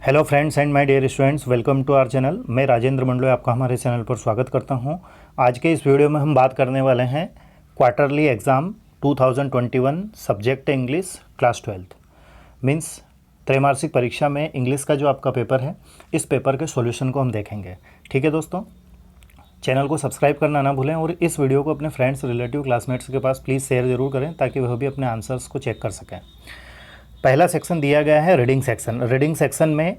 Hello friends and my dear students, welcome to our channel. मैं राजेंद्र मंडलोई आपका हमारे channel पर स्वागत करता हूं। आज के इस वीडियो में हम बात करने वाले हैं quarterly exam 2021 subject English class 12 means त्रैमासिक परीक्षा में इंग्लिश का जो आपका पेपर है, इस पेपर के सॉल्यूशन को हम देखेंगे। ठीक है दोस्तों, चैनल को सब्सक्राइब करना ना भूलें और इस वीडियो को अपने फ्रेंड्स, रिलेटिव, क्लासमेट्स के पास प्लीज़ शेयर ज़रूर करें ताकि वह भी अपने आंसर्स को चेक कर सकें। पहला सेक्शन दिया गया है रीडिंग सेक्शन। रीडिंग सेक्शन में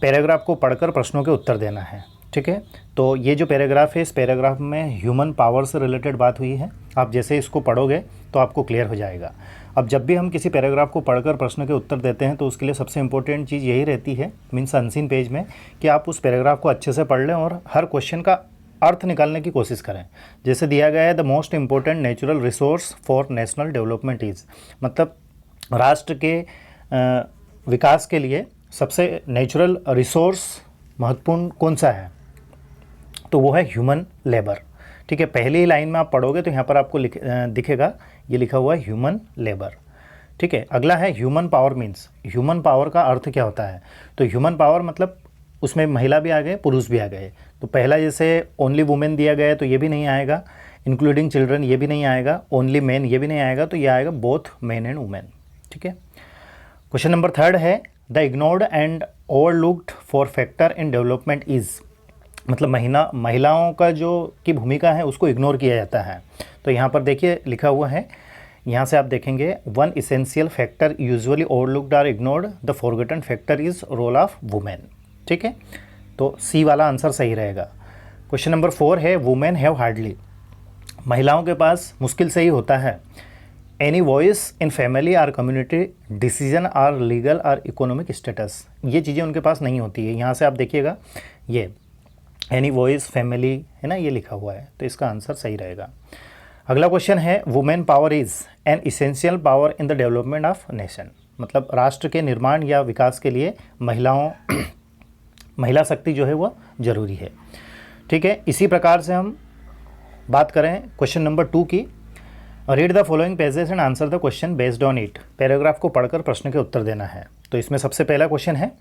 पैराग्राफ को पढ़कर प्रश्नों के उत्तर देना है। ठीक है, तो ये जो पैराग्राफ है, इस पैराग्राफ में ह्यूमन पावर से रिलेटेड बात हुई है। आप जैसे इसको पढ़ोगे तो आपको क्लियर हो जाएगा। अब जब भी हम किसी पैराग्राफ को पढ़कर प्रश्न के उत्तर देते हैं तो उसके लिए सबसे इंपॉर्टेंट चीज़ यही रहती है, मीन्स अनसीन पेज में, कि आप उस पैराग्राफ को अच्छे से पढ़ लें और हर क्वेश्चन का अर्थ निकालने की कोशिश करें। जैसे दिया गया है, the most important natural resource for national development is, मतलब राष्ट्र के विकास के लिए सबसे नेचुरल रिसोर्स महत्वपूर्ण कौन सा है, तो वो है ह्यूमन लेबर। ठीक है, पहली लाइन में आप पढ़ोगे तो यहाँ पर आपको दिखेगा, ये लिखा हुआ है ह्यूमन लेबर। ठीक है, अगला है human power means. Human power का अर्थ क्या होता है, तो ह्यूमन पावर मतलब उसमें महिला भी आ गए, पुरुष भी आ गए। तो पहला जैसे ओनली वुमेन दिया गया है तो ये भी नहीं आएगा, इंक्लूडिंग चिल्ड्रन ये भी नहीं आएगा, ओनली मैन ये भी नहीं आएगा, तो ये आएगा बोथ मैन एंड वुमेन। ठीक है, क्वेश्चन नंबर 3 है the ignored and overlooked for factor in development is, मतलब महिलाओं का जो की भूमिका है उसको इग्नोर किया जाता है। तो यहाँ पर देखिए लिखा हुआ है, यहाँ से आप देखेंगे, one essential factor usually overlooked or ignored, the forgotten factor is role of women. ठीक है, तो सी वाला आंसर सही रहेगा। क्वेश्चन नंबर 4 है वुमेन हैव हार्डली, महिलाओं के पास मुश्किल से ही होता है any voice in family or community decision or legal or economic status, ये चीज़ें उनके पास नहीं होती है। यहाँ से आप देखिएगा, ये एनी वॉइस फैमिली है ना, ये लिखा हुआ है, तो इसका आंसर सही रहेगा। अगला क्वेश्चन है women power is an essential power in the development of nation, मतलब राष्ट्र के निर्माण या विकास के लिए महिला शक्ति जो है वह जरूरी है। ठीक है, इसी प्रकार से हम बात करें क्वेश्चन नंबर 2 की। Read the following pages and answer the question based on it, paragraph को पढ़कर प्रश्न के उत्तर देना है। तो इसमें सबसे पहला क्वेश्चन है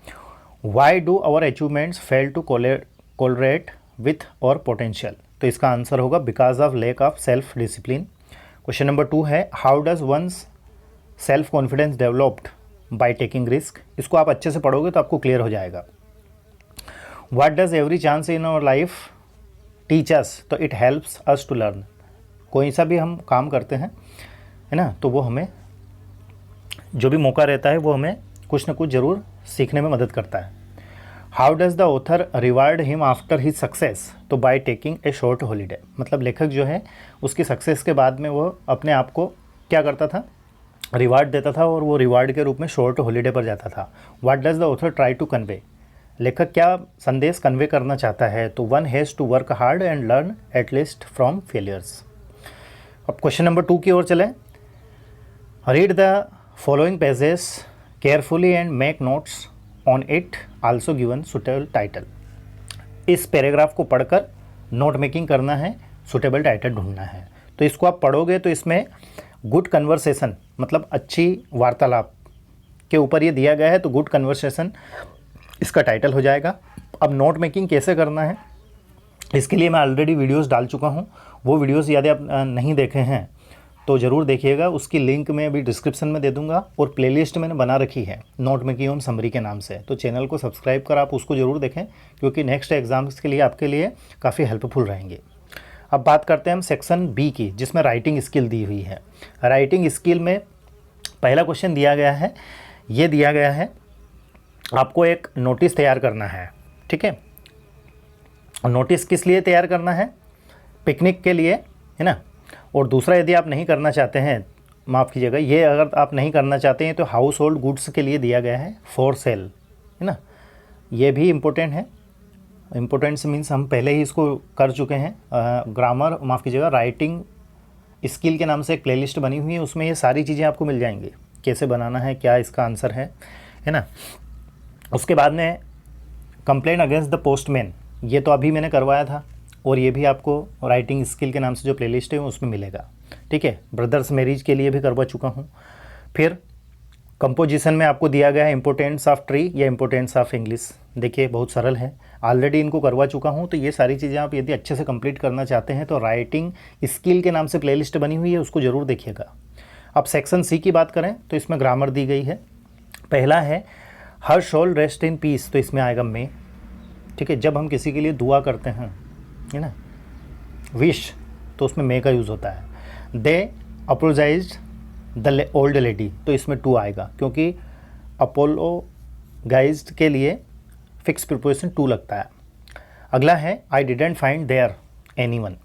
why do our achievements fail to correlate with our potential, तो इसका आंसर होगा because of lack of self discipline. Question number 2 है how does one's self confidence developed by taking risk, इसको आप अच्छे से पढ़ोगे तो आपको क्लियर हो जाएगा। What does every chance in our life teach us, तो it helps us to learn, कोई सा भी हम काम करते हैं है ना, तो वो हमें जो भी मौका रहता है वो हमें कुछ ना कुछ ज़रूर सीखने में मदद करता है। How does the author reward him after his success, तो by taking a short holiday, मतलब लेखक जो है उसकी सक्सेस के बाद में वो अपने आप को क्या करता था, रिवार्ड देता था, और वो रिवार्ड के रूप में शॉर्ट हॉलीडे पर जाता था। What does the author try to convey, लेखक क्या संदेश कन्वे करना चाहता है, तो one has to work hard and learn at least from failures. अब क्वेश्चन नंबर 2 की ओर चलें। Read the following pages carefully and make notes on it, also given suitable title, इस पैराग्राफ को पढ़कर नोट मेकिंग करना है, सुटेबल टाइटल ढूंढना है। तो इसको आप पढ़ोगे तो इसमें गुड कन्वर्सेशन, मतलब अच्छी वार्तालाप के ऊपर ये दिया गया है, तो गुड कन्वर्सेशन इसका टाइटल हो जाएगा। अब नोट मेकिंग कैसे करना है, इसके लिए मैं ऑलरेडी वीडियोस डाल चुका हूँ, वो वीडियोस यदि आप नहीं देखे हैं तो ज़रूर देखिएगा, उसकी लिंक मैं अभी डिस्क्रिप्शन में दे दूंगा, और प्लेलिस्ट मैंने बना रखी है नोट मेकिंग एवं समरी के नाम से, तो चैनल को सब्सक्राइब कर आप उसको ज़रूर देखें, क्योंकि नेक्स्ट एग्जाम्स के लिए आपके लिए काफ़ी हेल्पफुल रहेंगे। अब बात करते हैं हम सेक्शन बी की, जिसमें राइटिंग स्किल दी हुई है। राइटिंग स्किल में पहला क्वेश्चन दिया गया है, ये दिया गया है आपको एक नोटिस तैयार करना है। ठीक है, नोटिस किस लिए तैयार करना है, पिकनिक के लिए है ना, और दूसरा यदि आप नहीं करना चाहते हैं, माफ़ कीजिएगा, ये अगर आप नहीं करना चाहते हैं तो हाउस होल्ड गुड्स के लिए दिया गया है फॉर सेल, है ना, ये भी इम्पोर्टेंट है। इम्पोर्टेंट मीन्स हम पहले ही इसको कर चुके हैं। ग्रामर, माफ़ कीजिएगा, राइटिंग स्किल के नाम से एक प्लेलिस्ट बनी हुई है, उसमें ये सारी चीज़ें आपको मिल जाएंगी, कैसे बनाना है, क्या इसका आंसर है ना। उसके बाद में कंप्लेंट अगेंस्ट द पोस्टमैन, ये तो अभी मैंने करवाया था, और ये भी आपको राइटिंग स्किल के नाम से जो प्लेलिस्ट है उसमें मिलेगा। ठीक है, ब्रदर्स मैरिज के लिए भी करवा चुका हूँ। फिर कंपोजिशन में आपको दिया गया है इम्पोर्टेंस ऑफ ट्री या इम्पोर्टेंस ऑफ इंग्लिश। देखिए बहुत सरल है, ऑलरेडी इनको करवा चुका हूँ। तो ये सारी चीज़ें आप यदि अच्छे से कंप्लीट करना चाहते हैं तो राइटिंग स्किल के नाम से प्लेलिस्ट बनी हुई है, उसको ज़रूर देखिएगा। अब सेक्शन सी की बात करें तो इसमें ग्रामर दी गई है। पहला है हर सोल रेस्ट इन पीस, तो इसमें आएगा मे। ठीक है, जब हम किसी के लिए दुआ करते हैं, है ना, विश, तो उसमें मे का यूज़ होता है। दे अपोलोजाइज्ड द ओल्ड लेडी, तो इसमें टू आएगा, क्योंकि अपोलोगाइज्ड के लिए फिक्स प्रिपोजिशन टू लगता है। अगला है I didn't find there anyone.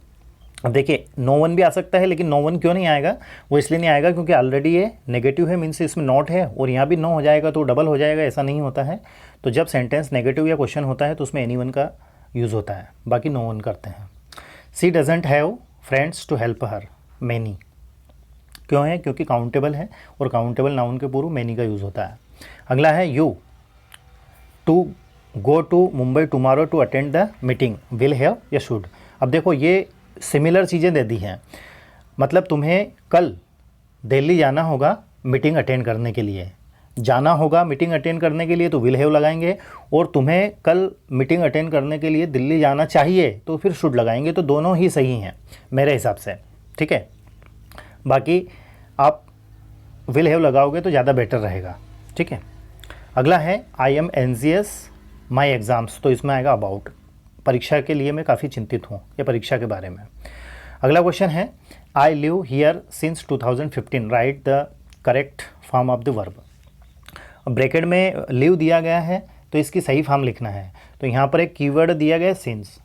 अब देखिए नो वन भी आ सकता है, लेकिन नो वन क्यों नहीं आएगा, वो इसलिए नहीं आएगा क्योंकि ऑलरेडी ये नेगेटिव है, मीन्स इसमें नॉट है, और यहाँ भी नो हो जाएगा तो डबल हो जाएगा, ऐसा नहीं होता है। तो जब सेंटेंस नेगेटिव या क्वेश्चन होता है तो उसमें एनी वन का यूज़ होता है, बाकी नो वन करते हैं। She doesn't have friends to help her, many क्यों है, क्योंकि काउंटेबल है, और काउंटेबल नाउन के पूर्व मैनी का यूज़ होता है। अगला है you to go to Mumbai tomorrow to attend the meeting, will have या शुड। अब देखो ये सिमिलर चीज़ें दे दी हैं, मतलब तुम्हें कल दिल्ली जाना होगा मीटिंग अटेंड करने के लिए, जाना होगा मीटिंग अटेंड करने के लिए तो विल हैव लगाएंगे, और तुम्हें कल मीटिंग अटेंड करने के लिए दिल्ली जाना चाहिए तो फिर शुड लगाएंगे। तो दोनों ही सही हैं मेरे हिसाब से, ठीक है। बाकी आप विल हैव लगाओगे तो ज़्यादा बेटर रहेगा, ठीक है। अगला है I am anxious my exams, तो इसमें आएगा अबाउट, परीक्षा के लिए मैं काफ़ी चिंतित हूँ, या परीक्षा के बारे में। अगला क्वेश्चन है I live here since 2015, right the correct form of the verb. Bracket में लिव दिया गया है तो इसकी सही फॉर्म लिखना है। तो यहाँ पर एक कीवर्ड दिया गया है सिंस।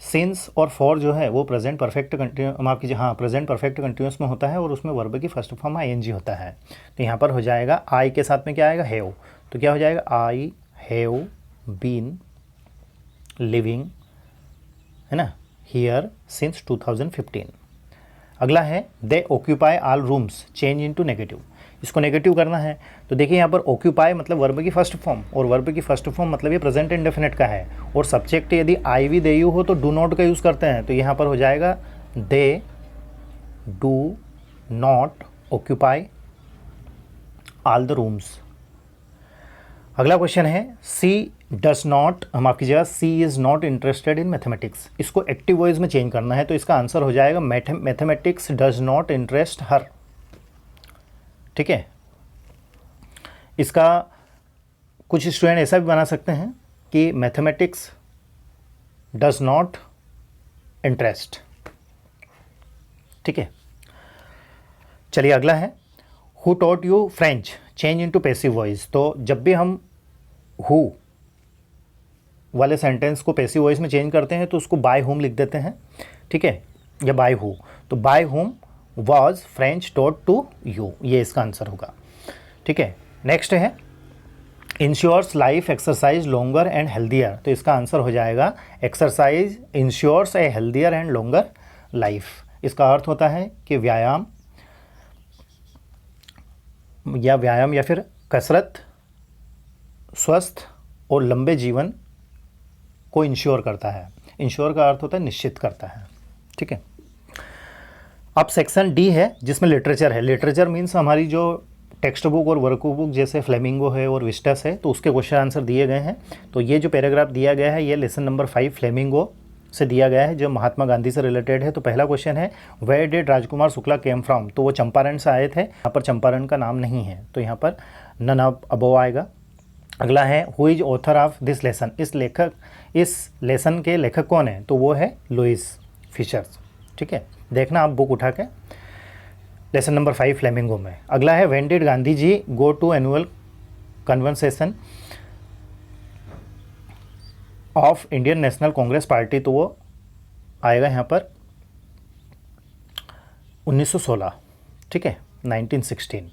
सिंस और फॉर जो है वो प्रेजेंट परफेक्ट कंटिन्यूस, माफ कीजिए, हाँ प्रेजेंट परफेक्ट कंटिन्यूस में होता है, और उसमें वर्ब की फर्स्ट फॉर्म आईएनजी होता है। तो यहाँ पर हो जाएगा आई के साथ में क्या आएगा, हैव, तो क्या हो जाएगा आई हैव बीन लिविंग, है ना, हियर सिंस 2015। अगला है दे occupy all rooms, change into negative, इसको नेगेटिव करना है। तो देखिए यहाँ पर ऑक्यूपाई मतलब वर्ब की फर्स्ट फॉर्म, और वर्ब की फर्स्ट फॉर्म मतलब ये प्रेजेंट इंडेफिनिट का है, और सब्जेक्ट यदि आई वी दे यू हो तो डू नॉट का यूज़ करते हैं। तो यहाँ पर हो जाएगा they do not occupy all the rooms. अगला क्वेश्चन है सी डज नॉट, माफ कीजिएगा, she is not interested in mathematics, इसको एक्टिव वॉइस में चेंज करना है। तो इसका आंसर हो जाएगा mathematics does not interest her, ठीक है। इसका कुछ स्टूडेंट ऐसा भी बना सकते हैं कि मैथमेटिक्स डज नॉट इंटरेस्ट, ठीक है। चलिए अगला है who taught you French, change into passive voice. तो जब भी हम हु वाले सेंटेंस को पैसिव वॉइस में चेंज करते हैं तो उसको बाय होम लिख देते हैं, ठीक है, या बाय हु। तो by whom was French taught to you, ये इसका आंसर होगा, ठीक है। नेक्स्ट है ensures life exercise longer and healthier, तो इसका आंसर हो जाएगा exercise ensures a healthier and longer life. इसका अर्थ होता है कि व्यायाम या फिर कसरत स्वस्थ और लंबे जीवन को इंश्योर करता है। इंश्योर का अर्थ होता है निश्चित करता है, ठीक है। अब सेक्शन डी है जिसमें लिटरेचर है। लिटरेचर मीन्स हमारी जो टेक्स्ट बुक और वर्क बुक जैसे फ्लेमिंगो है और विस्टस है, तो उसके क्वेश्चन आंसर दिए गए हैं। तो ये जो पैराग्राफ दिया गया है ये लेसन नंबर 5 फ्लेमिंगो से दिया गया है, जो महात्मा गांधी से रिलेटेड है। तो पहला क्वेश्चन है where did Rajkumar Shukla came from, तो वो चंपारण से आए थे। यहाँ पर चंपारण का नाम नहीं है, तो यहाँ पर नन ऑफ अबव आएगा। अगला है who is author of this lesson, इस लेसन के लेखक कौन है, तो वो है लुइस फिशर्स, ठीक है। देखना आप बुक उठा के लेसन नंबर 5 फ्लेमिंगो में। अगला है when did Gandhi ji go to annual convention of Indian National Congress party, तो वो आएगा यहाँ पर 1916, ठीक है, 1916।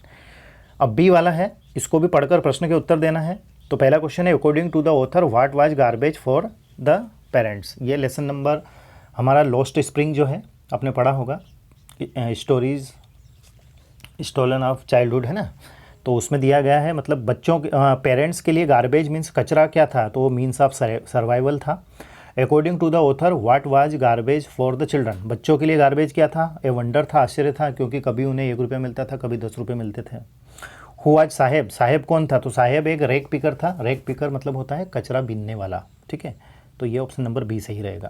अब बी वाला है, इसको भी पढ़कर प्रश्न के उत्तर देना है। तो पहला क्वेश्चन है according to the author what was garbage for the parents. ये लेसन नंबर हमारा लॉस्ट स्प्रिंग जो है आपने पढ़ा होगा, स्टोरीज स्टोलन ऑफ चाइल्डहुड है ना, तो उसमें दिया गया है मतलब बच्चों के पेरेंट्स के लिए गार्बेज मीन्स कचरा क्या था, तो वो मीन्स ऑफ सर्वाइवल था। According to the author what was garbage for the children, बच्चों के लिए गार्बेज क्या था, ए वंडर था, आश्चर्य था, क्योंकि कभी उन्हें 1 रुपया मिलता था, कभी 10 रुपये मिलते थे। हु आज साहेब, साहेब कौन था? तो साहेब एक रैक पिकर था। रैक पिकर मतलब होता है कचरा बीनने वाला, ठीक है। तो ये ऑप्शन नंबर बी सही रहेगा।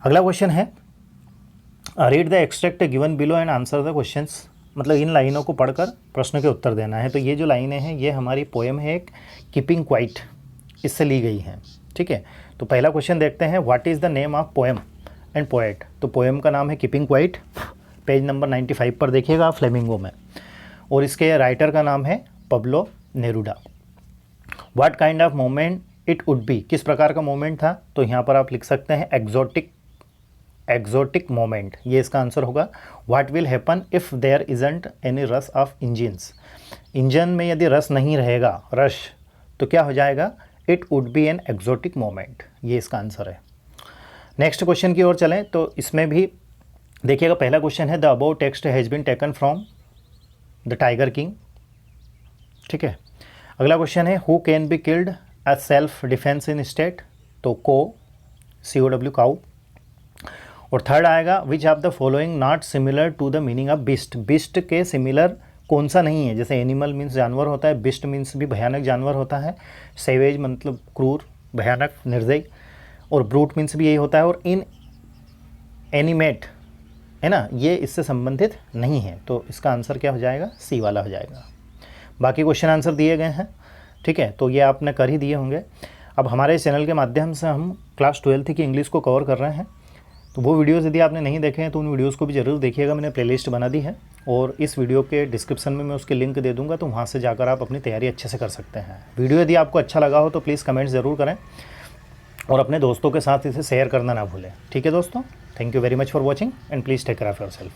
अगला क्वेश्चन है read the extract given below and answer the questions, मतलब इन लाइनों को पढ़कर प्रश्न के उत्तर देना है। तो ये जो लाइनें हैं ये हमारी पोएम है एक कीपिंग क्वाइट, इससे ली गई हैं, ठीक है। तो पहला क्वेश्चन देखते हैं, what is the name of poem and poet. तो पोएम का नाम है कीपिंग क्वाइट, पेज नंबर 95 पर देखिएगा फ्लेमिंगो में, और इसके राइटर का नाम है Pablo Neruda. What kind of moment it would B, किस प्रकार का मोमेंट था? तो यहाँ पर आप लिख सकते हैं एक्जोटिक मोमेंट, ये इसका आंसर होगा। What will happen if there isn't any rush of engines, engine में यदि रस नहीं रहेगा, रश, तो क्या हो जाएगा? It would be an exotic moment, ये इसका आंसर है। नेक्स्ट क्वेश्चन की ओर चलें तो इसमें भी देखिएगा, पहला क्वेश्चन है the above text has been taken from the Tiger King, ठीक है। अगला क्वेश्चन है who can be killed as self defence in state, तो COW काउ। और थर्ड आएगा which of the following not similar to the meaning of beast, beast के similar कौन सा नहीं है? जैसे एनिमल मीन्स जानवर होता है, बिस्ट मीन्स भी भयानक जानवर होता है, सेवेज मतलब क्रूर, भयानक, निर्दयी, और ब्रूट मीन्स भी यही होता है, और इन एनिमेट है ना, ये इससे संबंधित नहीं है। तो इसका आंसर क्या हो जाएगा? सी वाला हो जाएगा। बाकी क्वेश्चन आंसर दिए गए हैं, ठीक है, तो ये आपने कर ही दिए होंगे। अब हमारे चैनल के माध्यम से हम क्लास 12th की इंग्लिश को कवर कर रहे हैं, तो वो वीडियोज़ यदि आपने नहीं देखे हैं तो उन वीडियोज़ को भी ज़रूर देखिएगा। मैंने प्लेलिस्ट बना दी है और इस वीडियो के डिस्क्रिप्शन में मैं उसके लिंक दे दूंगा, तो वहाँ से जाकर आप अपनी तैयारी अच्छे से कर सकते हैं। वीडियो यदि आपको अच्छा लगा हो तो प्लीज़ कमेंट ज़रूर करें और अपने दोस्तों के साथ इसे शेयर करना ना भूलें, ठीक है दोस्तों। Thank you very much for watching and please take care of yourself.